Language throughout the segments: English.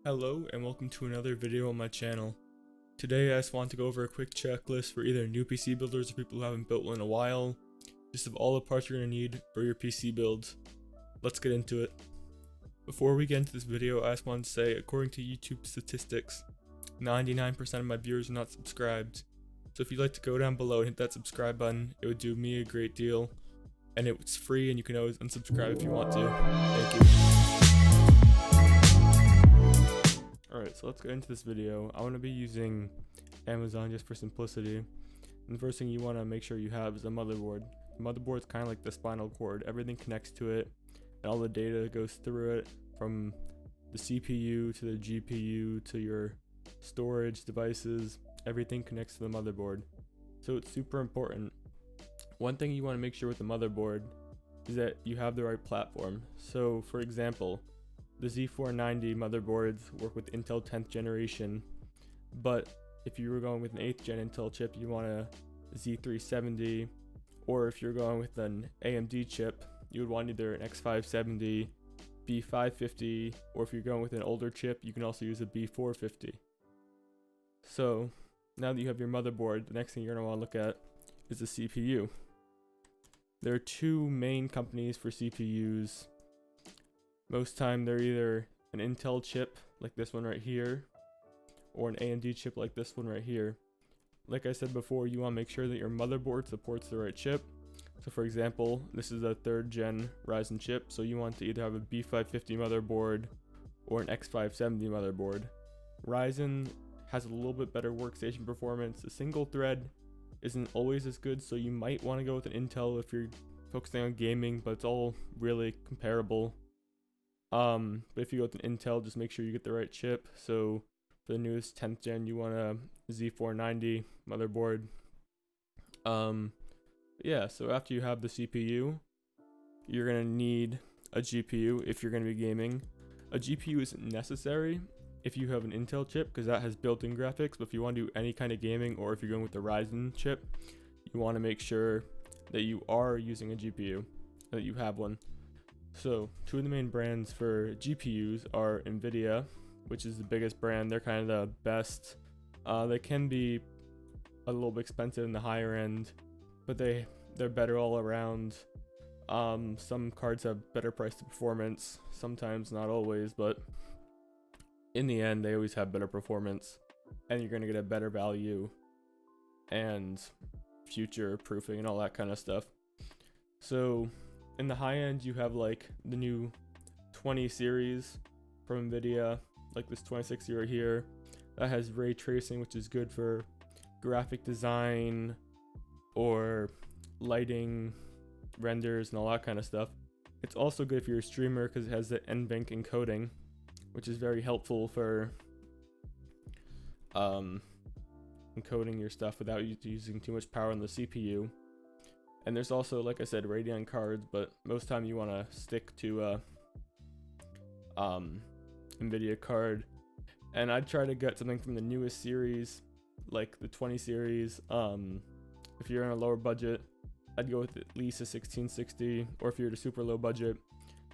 Hello and welcome to another video on my channel. Today I just want to go over a quick checklist for either new PC builders or people who haven't built one in a while, just of all the parts you're going to need for your PC builds. Let's get into it. Before we get into this video, I just want to say, according to YouTube statistics, 99% of my viewers are not subscribed. So if you'd like to go down below and hit that subscribe button, it would do me a great deal. And it's free and you can always unsubscribe if you want to. Thank you. Alright, so let's get into this video. I want to be using Amazon just for simplicity. And the first thing you want to make sure you have is a motherboard. The motherboard is kind of like the spinal cord. Everything connects to it, and all the data goes through it, from the CPU to the GPU to your storage devices. Everything connects to the motherboard. So it's super important. One thing you want to make sure with the motherboard is that you have the right platform. So for example, the Z490 motherboards work with Intel 10th generation, but if you were going with an 8th gen Intel chip, you want a Z370, or if you're going with an AMD chip, you would want either an X570, B550, or if you're going with an older chip, you can also use a B450. So now that you have your motherboard, the next thing you're going to want to look at is the CPU. There are two main companies for CPUs. Most time they're either an Intel chip like this one right here, or an AMD chip like this one right here. Like I said before, you want to make sure that your motherboard supports the right chip. So for example, this is a 3rd gen Ryzen chip, so you want to either have a B550 motherboard or an X570 motherboard. Ryzen has a little bit better workstation performance. The single thread isn't always as good, so you might want to go with an Intel if you're focusing on gaming, but it's all really comparable. But if you go with an Intel, just make sure you get the right chip. So for the newest 10th gen, you want a Z490 motherboard. Yeah, so after you have the CPU, you're gonna need a GPU if you're gonna be gaming. A GPU isn't necessary if you have an Intel chip, because that has built-in graphics, but if you want to do any kind of gaming, or if you're going with the Ryzen chip, you want to make sure that you are using a GPU, that you have one. So two of the main brands for GPUs are Nvidia, which is the biggest brand. They're kind of the best. They can be a little bit expensive in the higher end, but they're better all around. Some cards have better price to performance, sometimes, not always, but in the end they always have better performance, and you're going to get a better value and future proofing and all that kind of stuff. So in the high end, you have like the new 20 series from Nvidia, like this 2060 right here, that has ray tracing, which is good for graphic design or lighting renders and all that kind of stuff. It's also good if you're a streamer because it has the NVENC encoding, which is very helpful for encoding your stuff without using too much power on the CPU. And there's also, like I said, Radeon cards, but most time you want to stick to Nvidia card. And I'd try to get something from the newest series, like the 20 series. If you're in a lower budget, I'd go with at least a 1660, or if you're at a super low budget,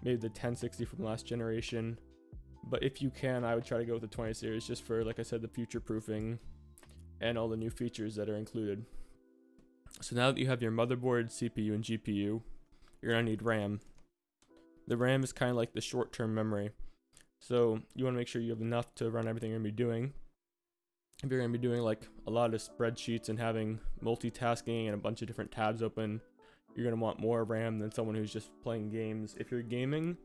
maybe the 1060 from last generation. But if you can, I would try to go with the 20 series, just for, like I said, the future proofing and all the new features that are included. So now that you have your motherboard, CPU, and GPU, you're going to need RAM. The RAM is kind of like the short-term memory. So you want to make sure you have enough to run everything you're going to be doing. If you're going to be doing like a lot of spreadsheets and having multitasking and a bunch of different tabs open, you're going to want more RAM than someone who's just playing games. If you're gaming,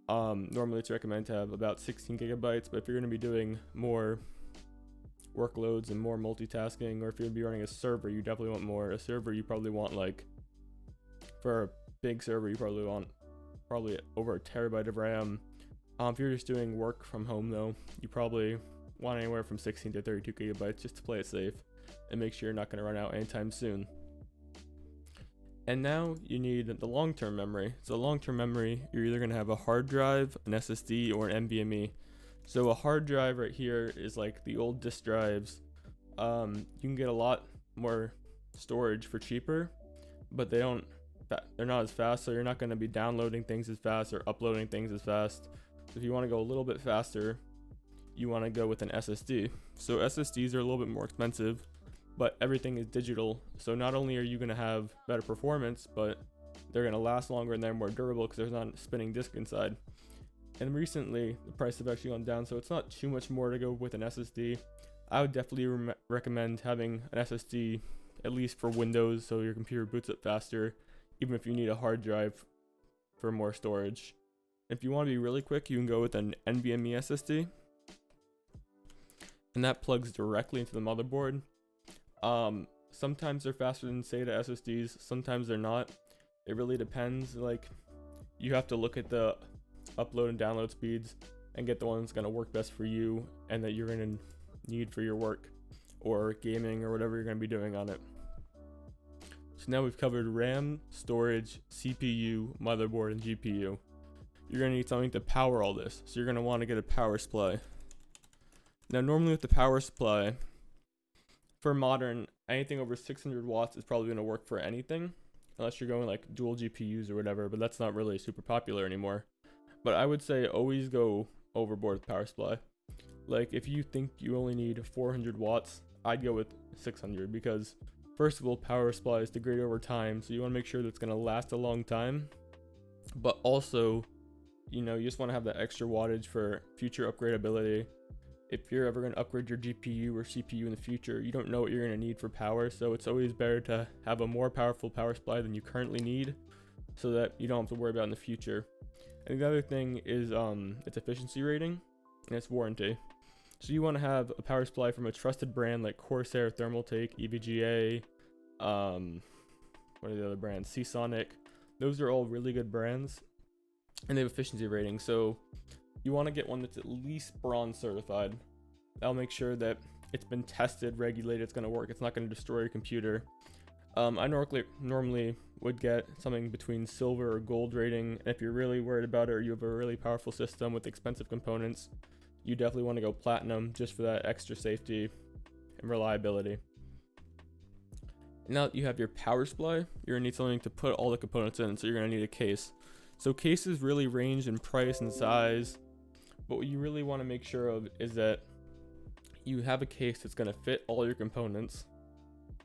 normally it's recommended to have about 16 gigabytes, but if you're going to be doing more workloads and more multitasking, or if you're gonna be running a server, you definitely want more. A server, you probably want, like, for a big server, you probably want over a terabyte of RAM. If you're just doing work from home though, you probably want anywhere from 16 to 32 gigabytes just to play it safe and make sure you're not going to run out anytime soon. And now you need the long-term memory. So long-term memory, you're either going to have a hard drive, an SSD, or an NVMe. So a hard drive right here is like the old disk drives. You can get a lot more storage for cheaper, but they're not as fast, so you're not going to be downloading things as fast or uploading things as fast. So if you want to go a little bit faster, you want to go with an SSD. So SSDs are a little bit more expensive, but everything is digital. So not only are you going to have better performance, but they're going to last longer and they're more durable because there's not a spinning disk inside. And recently, the price have actually gone down, so it's not too much more to go with an SSD. I would definitely recommend having an SSD, at least for Windows, so your computer boots up faster, even if you need a hard drive for more storage. If you want to be really quick, you can go with an NVMe SSD, and that plugs directly into the motherboard. Sometimes they're faster than SATA SSDs, sometimes they're not. It really depends. Like, you have to look at the upload and download speeds and get the one that's going to work best for you and that you're going to need for your work or gaming or whatever you're going to be doing on it. So now we've covered RAM, storage, CPU, motherboard, and GPU. You're going to need something to power all this, so you're going to want to get a power supply. Now normally with the power supply, for modern, anything over 600 watts is probably going to work for anything, unless you're going like dual GPUs or whatever, but that's not really super popular anymore. But I would say always go overboard with power supply. Like, if you think you only need 400 watts, I'd go with 600 because, first of all, power supply is degrade over time, so you want to make sure that it's going to last a long time. But also, you just want to have that extra wattage for future upgradability. If you're ever going to upgrade your GPU or CPU in the future, you don't know what you're going to need for power, so it's always better to have a more powerful power supply than you currently need so that you don't have to worry about in the future. And the other thing is its efficiency rating and its warranty. So you want to have a power supply from a trusted brand like Corsair, Thermaltake, EVGA, what are the other brands? Seasonic. Those are all really good brands and they have efficiency ratings. So you want to get one that's at least bronze certified. That'll make sure that it's been tested, regulated, it's going to work. It's not going to destroy your computer. I normally would get something between silver or gold rating. And if you're really worried about it or you have a really powerful system with expensive components, you definitely want to go platinum just for that extra safety and reliability. Now that you have your power supply, you're going to need something to put all the components in, so you're going to need a case. So cases really range in price and size, but what you really want to make sure of is that you have a case that's going to fit all your components.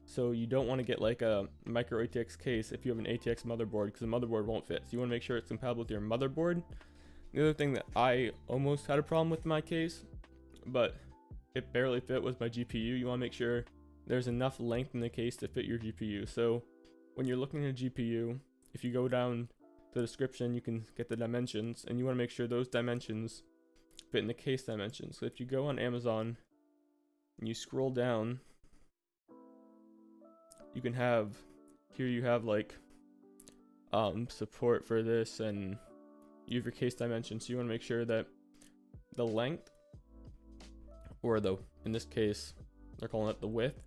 So you don't want to get like a micro ATX case if you have an ATX motherboard, because the motherboard won't fit. So you want to make sure it's compatible with your motherboard. The other thing that I almost had a problem with my case, but it barely fit, was my GPU. You want to make sure there's enough length in the case to fit your GPU. So when you're looking at a GPU, if you go down the description, you can get the dimensions, and you want to make sure those dimensions fit in the case dimensions. So if you go on Amazon and you scroll down, you can have, here you have like support for this, and you have your case dimensions. So you want to make sure that the length, or in this case they're calling it the width,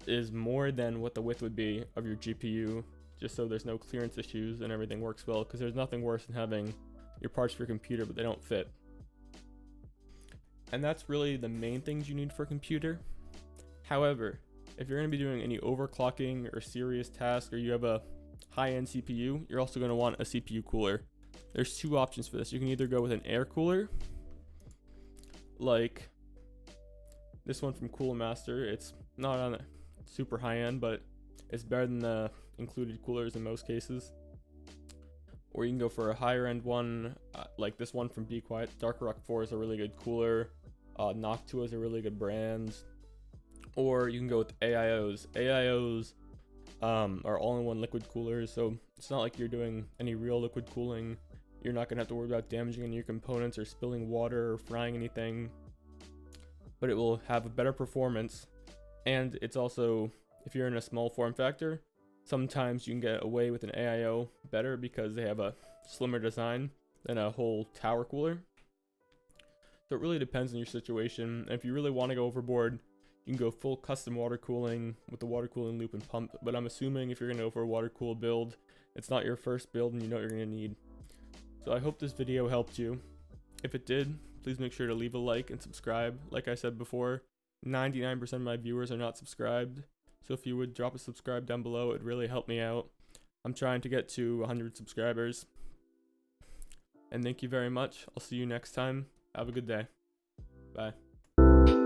is more than what the width would be of your GPU, just so there's no clearance issues and everything works well, because there's nothing worse than having your parts for your computer but they don't fit. And that's really the main things you need for a computer. However, if you're going to be doing any overclocking or serious tasks, or you have a high-end CPU, you're also going to want a CPU cooler. There's two options for this. You can either go with an air cooler, like this one from Cool Master. It's not on a super high-end, but it's better than the included coolers in most cases. Or you can go for a higher-end one, like this one from Be Quiet. Dark Rock 4 is a really good cooler. Noctua is a really good brand. Or you can go with AIOs. AIOs are all-in-one liquid coolers, so it's not like you're doing any real liquid cooling. You're not going to have to worry about damaging any of your components or spilling water or frying anything. But it will have a better performance. And it's also, if you're in a small form factor, sometimes you can get away with an AIO better because they have a slimmer design than a whole tower cooler. So it really depends on your situation. And if you really want to go overboard, you can go full custom water cooling with the water cooling loop and pump. But I'm assuming if you're going to go for a water cooled build, it's not your first build and you know what you're going to need. So I hope this video helped you. If it did, please make sure to leave a like and subscribe. Like I said before, 99% of my viewers are not subscribed. So if you would drop a subscribe down below, it'd really help me out. I'm trying to get to 100 subscribers. And thank you very much. I'll see you next time. Have a good day. Bye.